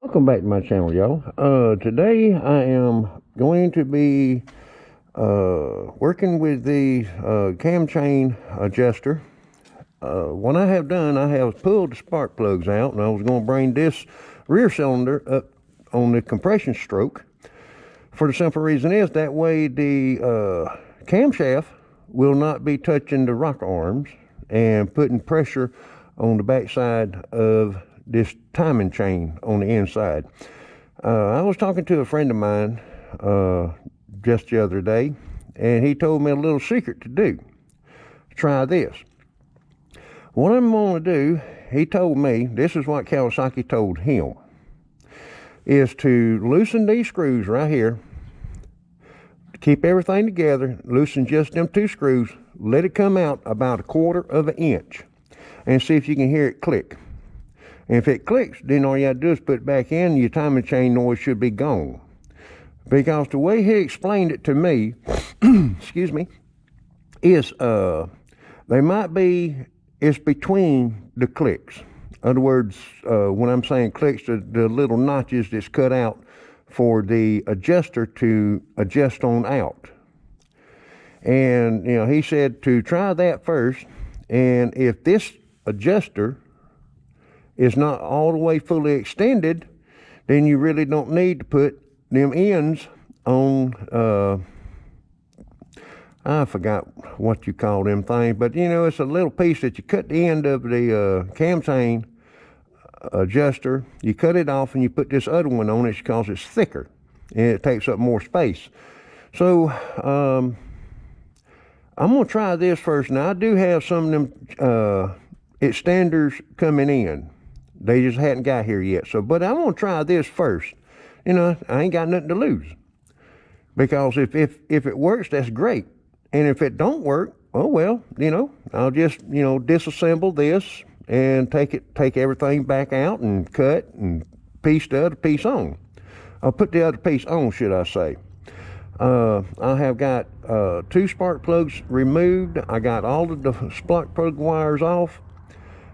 Welcome back to my channel, y'all. Today I am going to be working with the cam chain adjuster. What I have done, I have pulled the spark plugs out, and I was going to bring this rear cylinder up on the compression stroke. For the simple reason is that way the camshaft will not be touching the rocker arms and putting pressure on the backside of this timing chain on the inside. I was talking to a friend of mine just the other day, and he told me a little secret to do. Try this. What I'm going to do, he told me, this is what Kawasaki told him, is to loosen these screws right here, keep everything together, loosen just them two screws, let it come out about 1/4 of an inch, and see if you can hear it click. And if it clicks, then all you have to do is put it back in, your timing chain noise should be gone. Because the way he explained it to me, excuse me, is they might be, it's between the clicks. In other words, when I'm saying clicks, the little notches that's cut out for the adjuster to adjust on out. And, you know, he said to try that first, and if this adjuster is not all the way fully extended, then you really don't need to put them ends on, I forgot what you call them things, but you know, it's a little piece that you cut the end of the cam chain adjuster, you cut it off and you put this other one on it because it's thicker and it takes up more space. So I'm gonna try this first. Now I do have some of them extenders coming in. They just hadn't got here yet. So, but I'm gonna try this first. You know, I ain't got nothing to lose. Because if it works, that's great. And if it don't work, oh well, you know, I'll just, you know, disassemble this and take everything back out and cut and piece the other piece on. I'll put the other piece on, should I say. I have got 2 spark plugs removed. I got all of the spark plug wires off.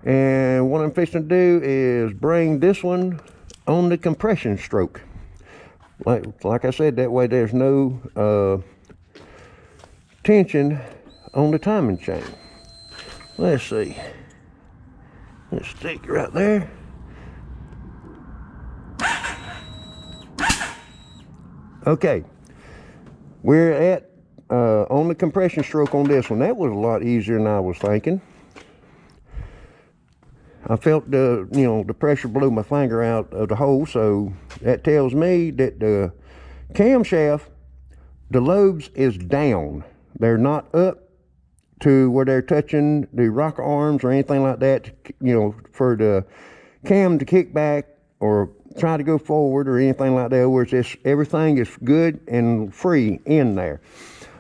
And what I'm fixing to do is bring this one on the compression stroke. Like I said, that way there's no tension on the timing chain. Let's see. Let's stick right there. Okay, we're at on the compression stroke on this one. That was a lot easier than I was thinking. I felt the pressure blew my finger out of the hole, so that tells me that the camshaft, the lobes is down. They're not up to where they're touching the rocker arms or anything like that, you know, for the cam to kick back or try to go forward or anything like that, where it's just, everything is good and free in there.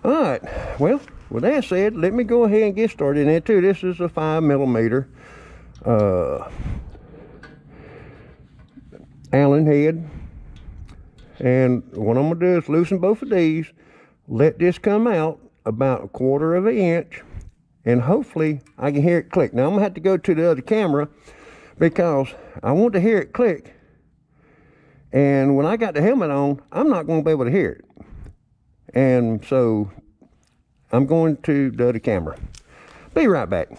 All right, well, with that said, let me go ahead and get started in it too. This is a 5mm Allen head, and what I'm gonna do is loosen both of these, let this come out about 1/4 of an inch, and hopefully I can hear it click. Now I'm gonna have to go to the other camera because I want to hear it click, and when I got the helmet on, I'm not going to be able to hear it, and so I'm going to the other camera. Be right back.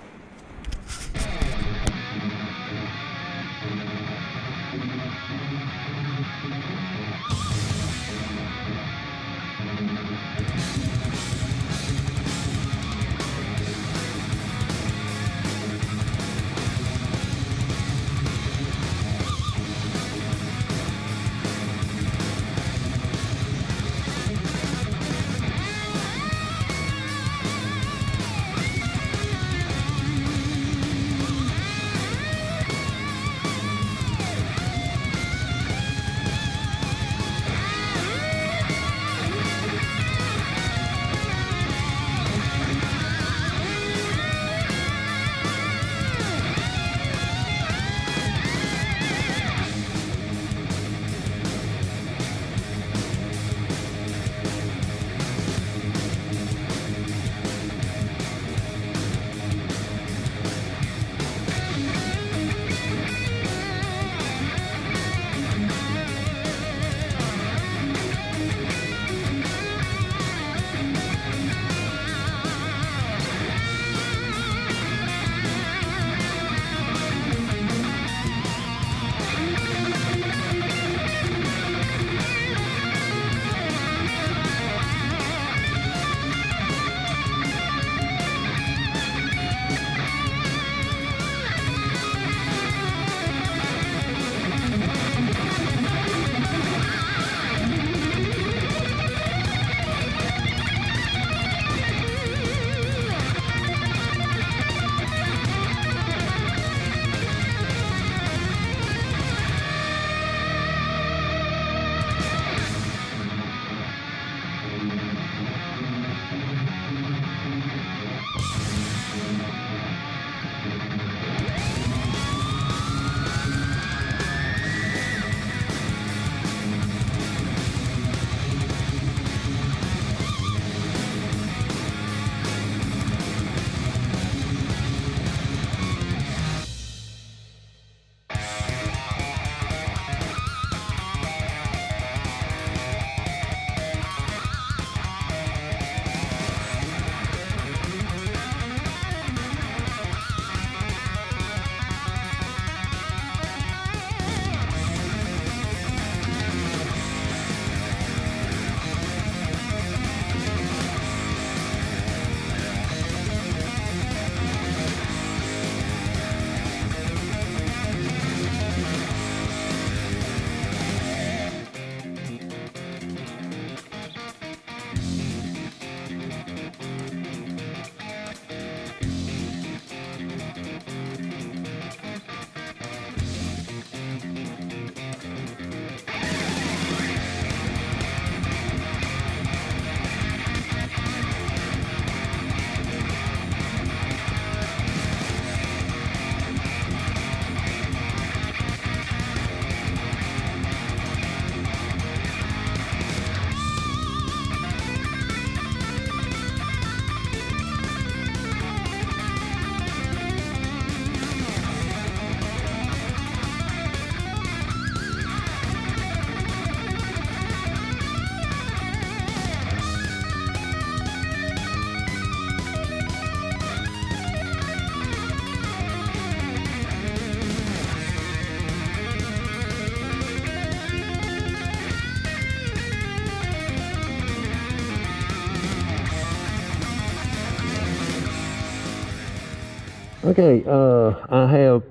Okay, I have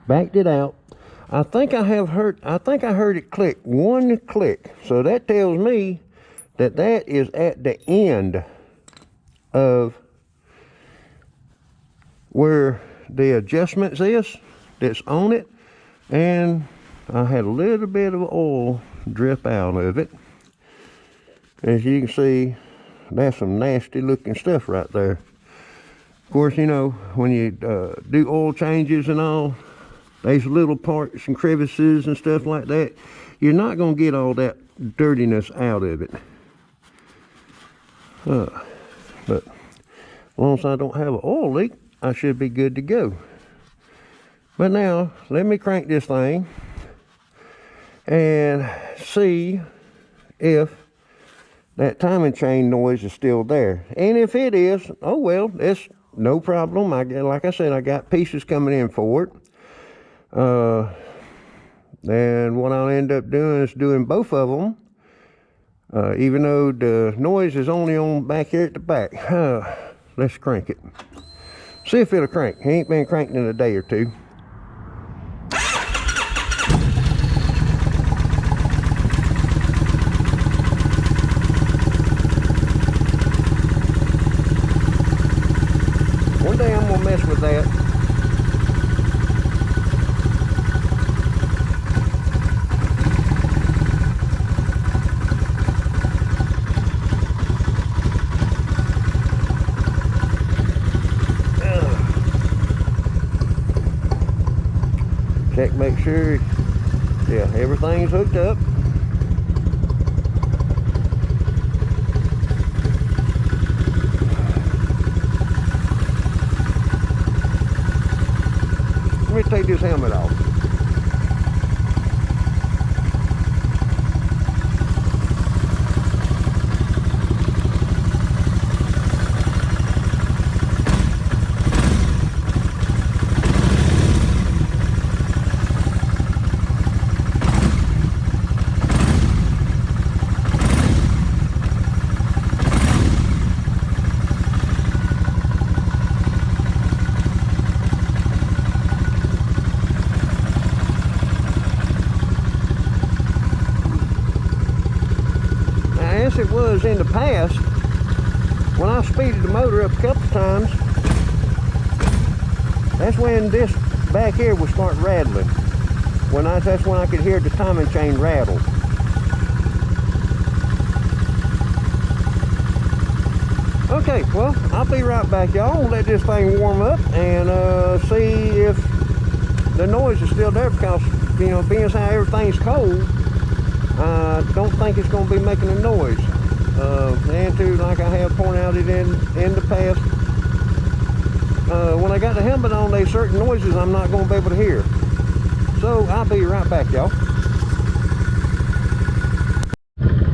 backed it out. I think I heard it click, one click. So that tells me that that is at the end of where the adjustments is that's on it. And I had a little bit of oil drip out of it. As you can see, that's some nasty looking stuff right there. Of course, you know, when you do oil changes and all, there's little parts and crevices and stuff like that. You're not going to get all that dirtiness out of it. But as long as I don't have an oil leak, I should be good to go. But now, let me crank this thing and see if that timing chain noise is still there. And if it is, oh well, it's no problem. Like I said, I got pieces coming in for it. And what I'll end up doing is doing both of them. Even though the noise is only on back here at the back. Let's crank it. See if it'll crank. It ain't been cranked in a day or two. One day I'm gonna mess with that. Check, make sure, yeah, everything's hooked up. Let me take this helmet off. It was in the past when I speeded the motor up a couple times. That's when this back here would start rattling. That's when I could hear the timing chain rattle. Okay, well, I'll be right back, y'all. Let this thing warm up and see if the noise is still there, because, you know, being as how everything's cold, I don't think it's going to be making a noise. And too, like I have pointed out it in the past, when I got the helmet on, there's certain noises I'm not going to be able to hear. So I'll be right back, y'all.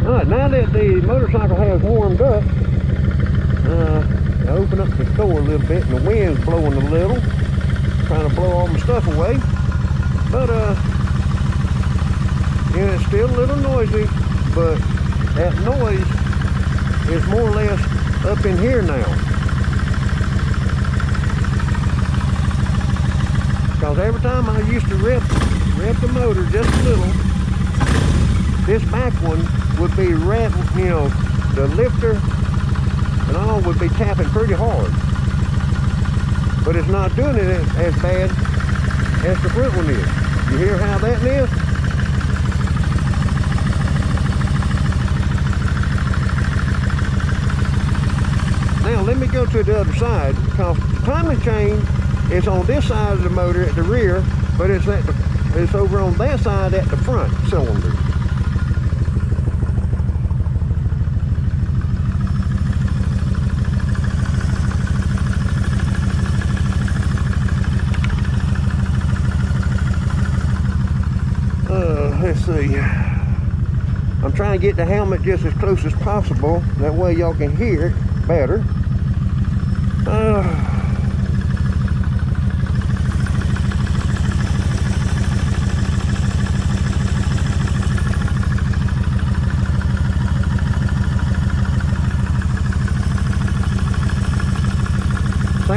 Alright, now that the motorcycle has warmed up, I open up the door a little bit and the wind's blowing a little, trying to blow all my stuff away. But yeah, it's still a little noisy, but that noise is more or less up in here now. Because every time I used to rev the motor just a little, this back one would be rattling, you know, the lifter and all would be tapping pretty hard. But it's not doing it as bad as the front one is. You hear how that is? Now let me go to the other side, because the timing chain is on this side of the motor at the rear, but it's over on that side at the front cylinder. Let's see. I'm trying to get the helmet just as close as possible. That way y'all can hear it better.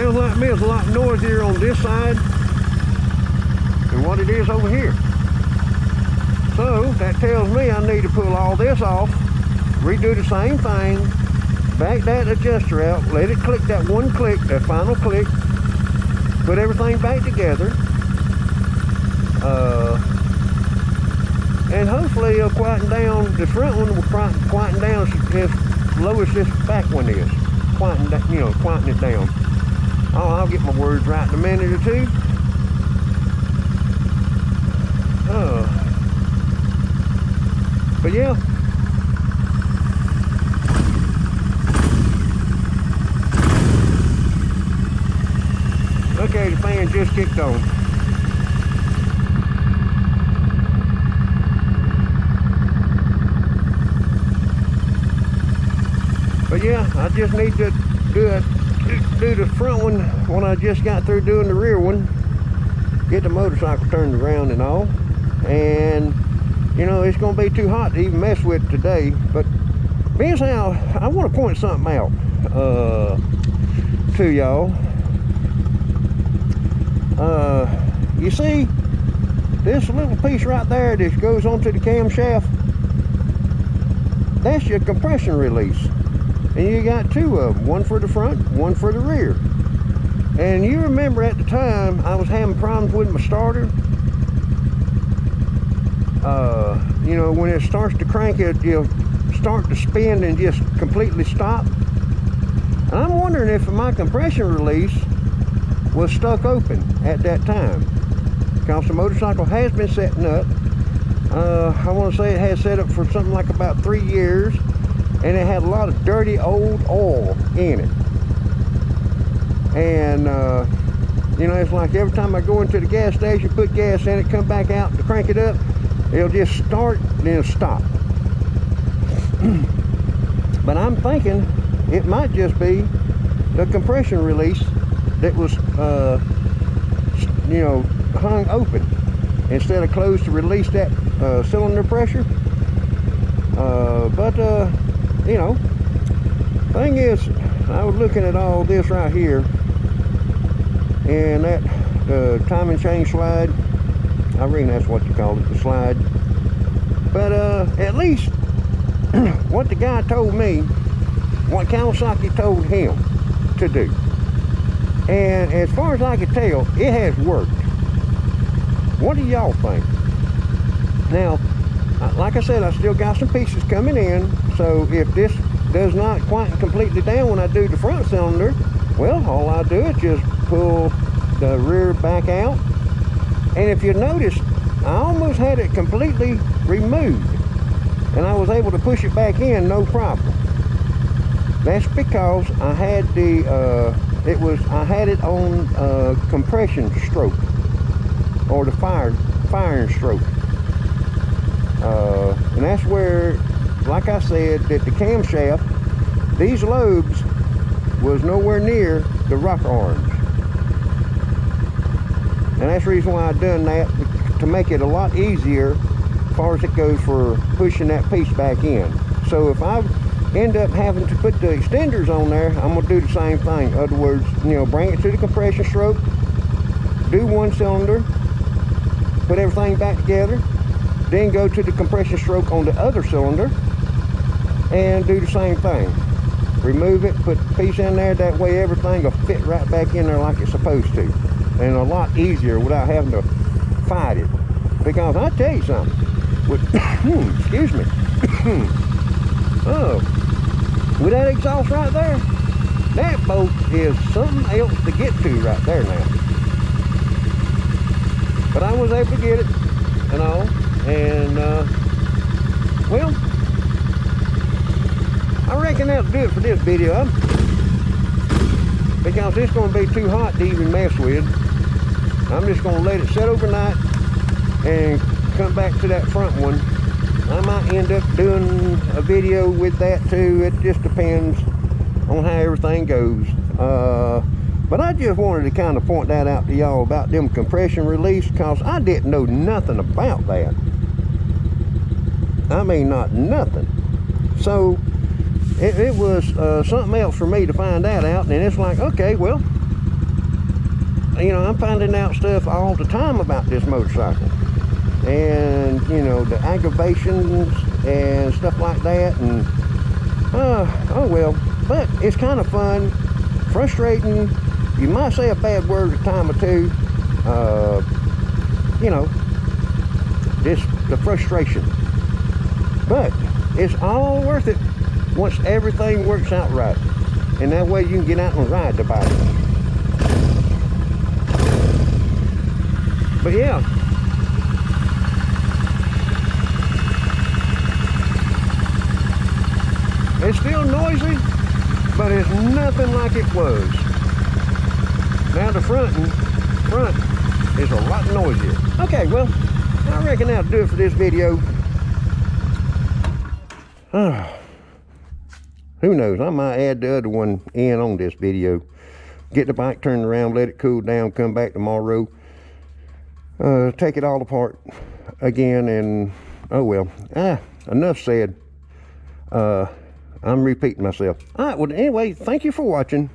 Sounds like me, it's a lot noisier on this side than what it is over here. So that tells me I need to pull all this off, redo the same thing, back that adjuster out, let it click that one click, that final click, put everything back together, and hopefully it'll quieten down. The front one will quieten down as low as this back one is. Quieten it down. Oh, I'll get my words right in a minute or two. But yeah. Okay, the fan just kicked on. But yeah, I just need to do the front one when I just got through doing the rear one. Get the motorcycle turned around and all. And you know, it's gonna be too hot to even mess with today. But being how I want to point something out to y'all. You see this little piece right there that goes onto the camshaft? That's your compression release. And you got two of them, one for the front, one for the rear. And you remember at the time I was having problems with my starter. You know, when it starts to crank, it'll start to spin and just completely stop. And I'm wondering if my compression release was stuck open at that time, because the motorcycle has been setting up. I want to say it has set up for something like about 3 years, and it had a lot of dirty old oil in it. And you know, it's like every time I go into the gas station, put gas in it, come back out to crank it up, it'll just start and then stop. But I'm thinking it might just be the compression release that was you know, hung open instead of closed to release that cylinder pressure. But you know, thing is, I was looking at all this right here, and that timing chain slide, I reckon that's what you call it, the slide. But at least what the guy told me, what Kawasaki told him to do, and as far as I can tell, it has worked. What do y'all think? Now, like I said, I still got some pieces coming in, so if this does not quite completely down when I do the front cylinder, well, all I do is just pull the rear back out. And if you notice, I almost had it completely removed, and I was able to push it back in no problem. That's because I had I had it on compression stroke, or the firing stroke. And that's where, like I said, that the camshaft, these lobes was nowhere near the rock arms. And that's the reason why I done that, to make it a lot easier as far as it goes for pushing that piece back in. So if I end up having to put the extenders on there, I'm going to do the same thing. In other words, you know, bring it to the compression stroke, do one cylinder, put everything back together, then go to the compression stroke on the other cylinder and do the same thing. Remove it, put the piece in there, that way everything will fit right back in there like it's supposed to. And a lot easier without having to fight it. Because I tell you something, with excuse me, oh, with that exhaust right there, that boat is something else to get to right there now. But I was able to get it and all, and well, I reckon that'll do it for this video, because it's going to be too hot to even mess with. I'm just going to let it set overnight and come back to that front one. I might end up doing a video with that too. It just depends on how everything goes. But I just wanted to kind of point that out to y'all about them compression release, because I didn't know nothing about that. I mean, not nothing. So it was something else for me to find that out, and it's like, okay, well, you know, I'm finding out stuff all the time about this motorcycle, and you know, the aggravations and stuff like that, and oh well. But it's kind of fun, frustrating. You might say a bad word a time or two. You know, just the frustration. But it's all worth it once everything works out right, and that way you can get out and ride the bike. But yeah, it's still noisy, but it's nothing like it was. Now the front is a lot noisier. Okay, well, I reckon that'll do it for this video. Who knows, I might add the other one in on this video. Get the bike turned around, let it cool down, come back tomorrow, take it all apart again, and oh well. Enough said. I'm repeating myself. All right, well anyway, thank you for watching.